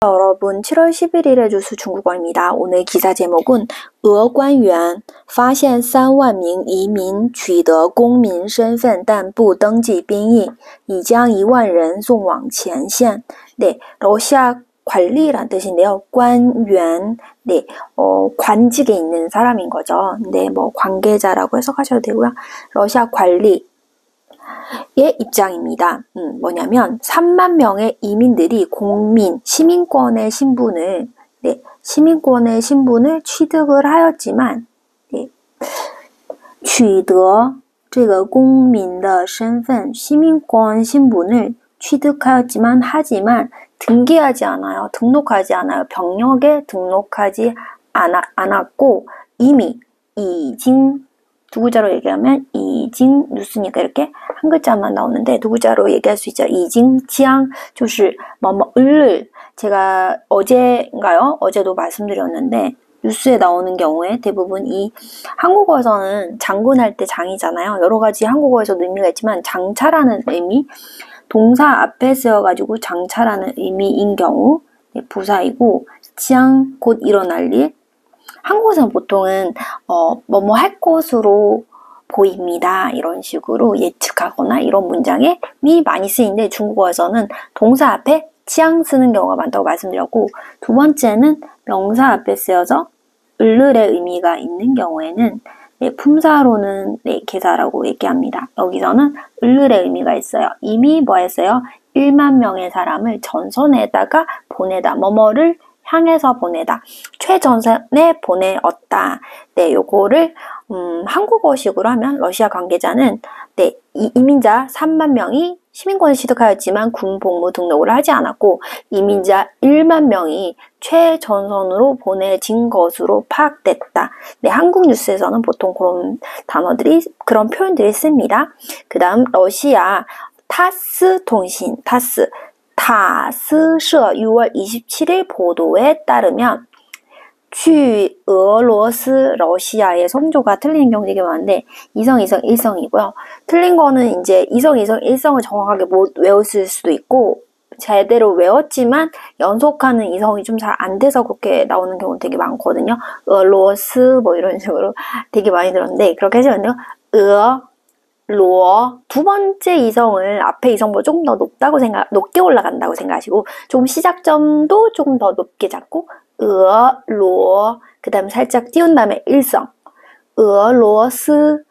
여러분 7월 11일의 주스 중국어입니다. 오늘 기사 제목은 俄官员发现3万名移民取得公民身份但不登记兵役已将1万人送往前线. 네, 러시아 관리란 뜻인데요. 관员, 네, 관직에 있는 사람인 거죠. 네, 뭐 관계자라고 해석하셔도 되고요. 러시아 관리 의 입장입니다. 뭐냐면 3만 명의 이민들이 시민권의 신분을 취득을 하였지만, 取得这个公民的身份 시민권 신분을 취득하였지만 하지만 등록하지 않아요. 병력에 등록하지 않았고 이미 두 글자로 얘기하면 이징 뉴스니까 이렇게 한 글자만 나오는데 두 글자로 얘기할 수 있죠. 이징지앙 就是뭐뭐을 제가 어제도 말씀드렸는데 뉴스에 나오는 경우에 대부분 이 한국어에서는 장군할 때 장이잖아요. 여러 가지 한국어에서도 의미가 있지만 장차라는 의미, 동사 앞에 쓰여가지고 장차라는 의미인 경우 부사이고 지앙 곧 일어날 일. 한국에서는 보통은 뭐뭐 할 것으로 보입니다. 이런 식으로 예측하거나 이런 문장에 미 많이 쓰이는데 중국어에서는 동사 앞에 치앙 쓰는 경우가 많다고 말씀드렸고 두 번째는 명사 앞에 쓰여서 을의 의미가 있는 경우에는 품사로는 계사라고 얘기합니다. 여기서는 을의 의미가 있어요. 이미 뭐 했어요? 1만 명의 사람을 전선에다가 보내다. 뭐뭐를 향해서 보내다. 최전선에 보내었다. 네, 요거를 한국어식으로 하면 러시아 관계자는 이민자 3만 명이 시민권을 취득하였지만 군 복무 등록을 하지 않았고 이민자 1만 명이 최전선으로 보내진 것으로 파악됐다. 네, 한국 뉴스에서는 보통 그런 표현들이 씁니다. 그 다음 러시아 타스 통신, 타스社 6월 27일 보도에 따르면 러시아의 성조가 틀린 경우 되게 많은데 이성, 일성이고요. 틀린 거는 이제 이성, 일성을 정확하게 못 외웠을 수도 있고 제대로 외웠지만 연속하는 이성이 좀 잘 안 돼서 그렇게 나오는 경우 되게 많거든요. 로스 뭐 이런 식으로 되게 많이 들었는데 그렇게 하시면 돼요. 두 번째 이성을 앞에 이성보다 조금 더 높게 올라간다고 생각하시고 조금 시작점도 조금 더 높게 잡고 그 다음에 살짝 띄운 다음에 일성俄罗斯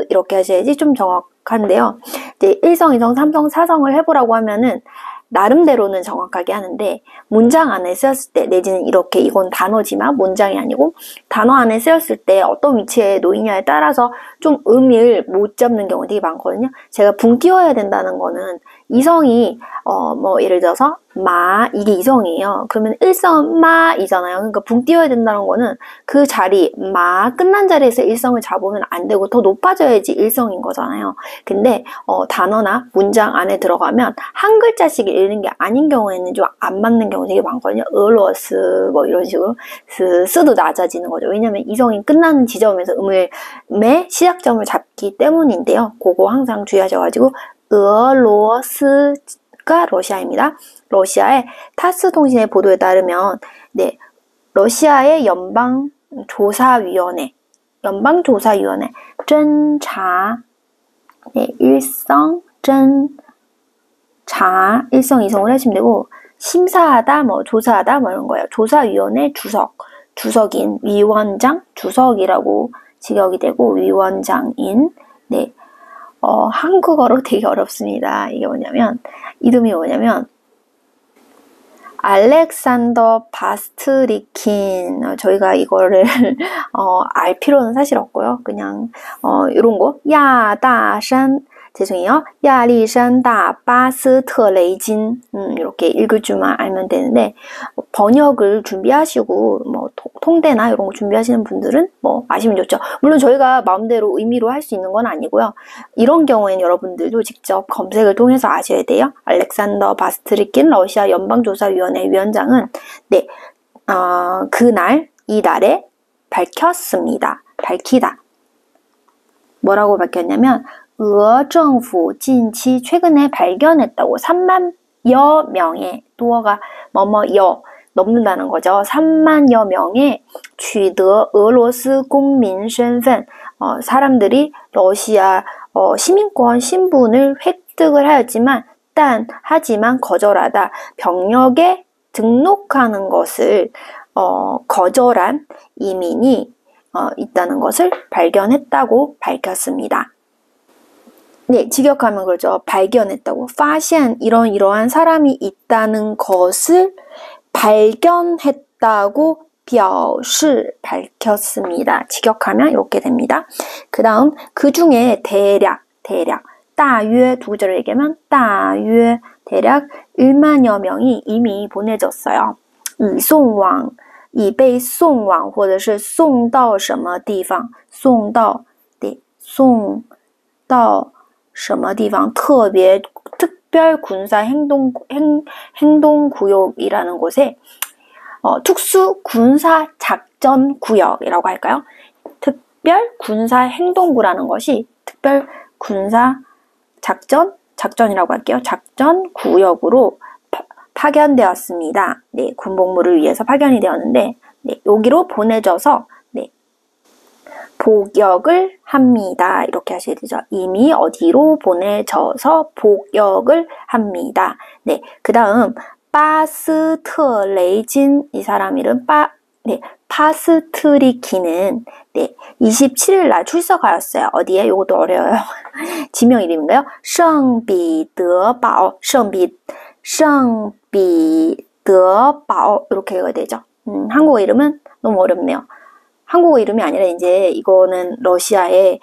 이렇게 하셔야지 좀 정확한데요. 이제 1성, 2성, 3성, 4성을 해보라고 하면은 나름대로는 정확하게 하는데 문장 안에 쓰였을 때 내지는 이렇게 이건 단어지만 문장이 아니고 단어 안에 쓰였을 때 어떤 위치에 놓이냐에 따라서 좀 의미를 못 잡는 경우가 되게 많거든요. 제가 붕 띄워야 된다는 거는 이성이 뭐 예를 들어서 이게 이성이에요. 그러면 일성 마이잖아요. 그러니까 붕 띄워야 된다는 거는 그 자리 끝난 자리에서 일성을 잡으면 안 되고 더 높아져야지 일성인 거잖아요. 근데 단어나 문장 안에 들어가면 한 글자씩 읽는 게 아닌 경우에는 좀 안 맞는 경우 되게 많거든요.俄罗斯뭐 이런 식으로 스도 낮아지는 거죠. 왜냐면 이성이 끝나는 지점에서 음의 시작점을 잡기 때문인데요. 그거 항상 주의하셔가지고俄罗斯가 러시아입니다. 러시아의 타스 통신의 보도에 따르면 러시아의 연방조사위원회 侦查 일성, 이성을 하시면 되고 심사하다, 조사하다 이런 거예요. 조사위원회 주석인 위원장, 주석이라고 직역이 되고 위원장인 한국어로 되게 어렵습니다. 이름이 뭐냐면 알렉산더 바스트리킨. 저희가 이거를 알 필요는 사실 없고요. 그냥 이런 거 야리산다 바스特雷金 이렇게 읽을 줄만 알면 되는데 번역을 준비하시고 통대나 이런 거 준비하시는 분들은 아시면 좋죠. 물론 저희가 마음대로 의미로 할 수 있는 건 아니고요. 이런 경우에는 여러분들도 직접 검색을 통해서 아셔야 돼요. 알렉산더 바스트리킨 러시아 연방조사위원회 위원장은 이날에 밝혔습니다. 밝히다. 뭐라고 밝혔냐면 俄政府近期 최근에 발견했다고 3만 여 명의 도어가 뭐뭐여 넘는다는 거죠. 3만여 명의 取得俄罗斯公民身份 사람들이 러시아 시민권 신분을 획득을 하였지만 하지만 거절하다 병력에 등록하는 것을 거절한 이민이 있다는 것을 발견했다고 밝혔습니다. 네, 직역하면 그렇죠. 발견했다고. 发现 이러한 사람이 있다는 것을 발견했다고 表示 밝혔습니다. 직역하면 이렇게 됩니다. 그 다음 그 중에 대략 大约두 구절을 얘기하면 大约 대략 1만여 명이 이미 보내졌어요. 已被送往或者是送到什么地方送到什么地方 특별 군사 행동 구역이라는 곳에 특수 군사 작전 구역이라고 할까요? 특별 군사 행동구라는 것이 특별 군사 작전이라고 할게요. 작전 구역으로 파견되었습니다. 네, 군복무를 위해서 파견이 되었는데 네, 여기로 보내져서 네, 복역을 합니다. 이렇게 하셔야 되죠. 이미 어디로 보내져서 복역을 합니다. 네, 그 다음 파스트레이진 이 사람 이름 파스트리키는 네, 27일 날 출석하였어요. 어디에? 요것도 어려워요. 지명 이름인가요? 성비더바오 이렇게 해야 되죠. 한국어 이름은 너무 어렵네요. 한국어 이름이 아니라 이제 이거는 러시아의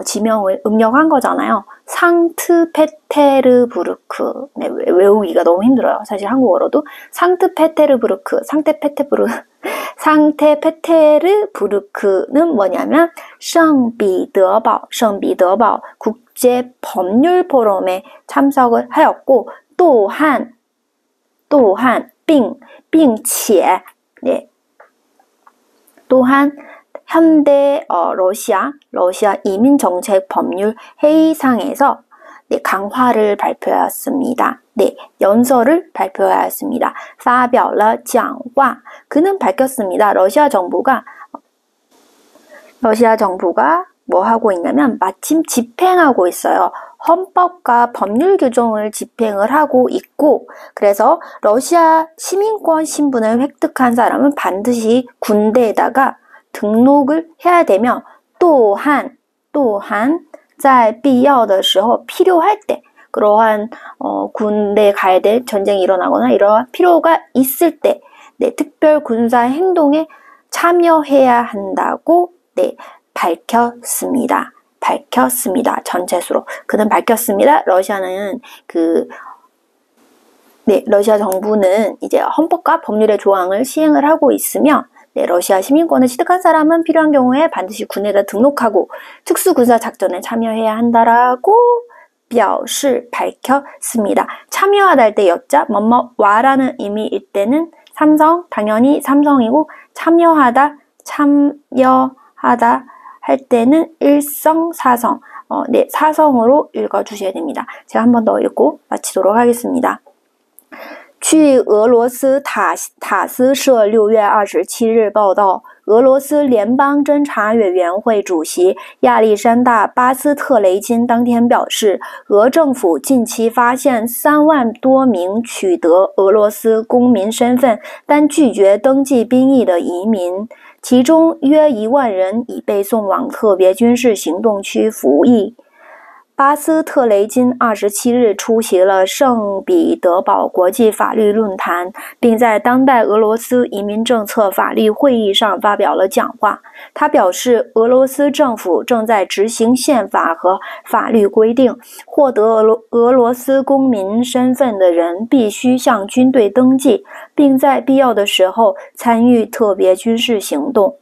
지명을 음력한 거잖아요. 상트페테르부르크. 네, 외우기가 너무 힘들어요. 사실 한국어로도 상트페테르부르크는 뭐냐면 성비더바오 국제 법률 포럼에 참석을 하였고 또한并且 네. 또한 현대 러시아 이민정책 법률 회의상에서 네, 강화를 발표하였습니다. 네, 연설을 발표하였습니다. 发表了讲话 그는 밝혔습니다. 러시아 정부가 뭐 하고 있냐면 마침 집행하고 있어요. 헌법과 법률 규정을 집행을 하고 있고 그래서 러시아 시민권 신분을 획득한 사람은 반드시 군대에다가 등록을 해야 되며 또한 在必要的时候 필요할 때 그러한 군대 가야 될 전쟁이 일어나거나 이러한 필요가 있을 때 네, 특별 군사 행동에 참여해야 한다고 네, 밝혔습니다. 전체수로 그는 밝혔습니다. 러시아 정부는 이제 헌법과 법률의 조항을 시행을 하고 있으며 네, 러시아 시민권을 취득한 사람은 필요한 경우에 반드시 군에다 등록하고 특수군사작전에 참여해야 한다라고 表示 밝혔습니다. 참여하다 할 때 여자 뭐뭐와라는 의미일 때는 삼성 당연히 삼성이고 참여하다 할 때는 일성 사성 네, 사성으로 읽어주셔야 됩니다. 제가 한 번 더 읽고 마치도록 하겠습니다. 据俄罗斯塔斯社6月27日报道，俄罗斯联邦侦查委员会主席亚历山大·巴斯特雷金当天表示，俄政府近期发现3万多名取得俄罗斯公民身份但拒绝登记兵役的移民，其中约1万人已被送往特别军事行动区服役。巴斯特雷金27日出席了圣彼得堡国际法律论坛，并在当代俄罗斯移民政策法律会议上发表了讲话。他表示，俄罗斯政府正在执行宪法和法律规定，获得俄罗斯公民身份的人必须向军队登记，并在必要的时候参与特别军事行动。